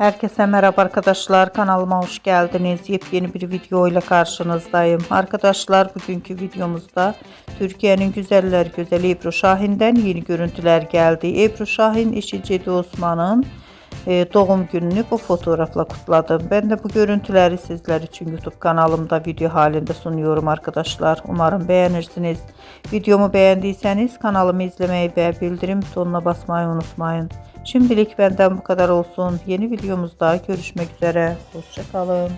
Herkese merhaba arkadaşlar, kanalıma hoş geldiniz. Yepyeni bir video ile karşınızdayım. Arkadaşlar, bugünkü videomuzda Türkiye'nin güzeller güzeli Ebru Şahin'den yeni görüntüler geldi. Ebru Şahin eşi Cedi Osman'ın doğum gününü bu fotoğrafla kutladım. Ben de bu görüntüleri sizler için YouTube kanalımda video halinde sunuyorum arkadaşlar. Umarım beğenirsiniz. Videomu beğendiyseniz kanalımı izlemeyi ve bildirim butonuna basmayı unutmayın. Şimdilik benden bu kadar olsun. Yeni videomuzda görüşmek üzere. Hoşça kalın.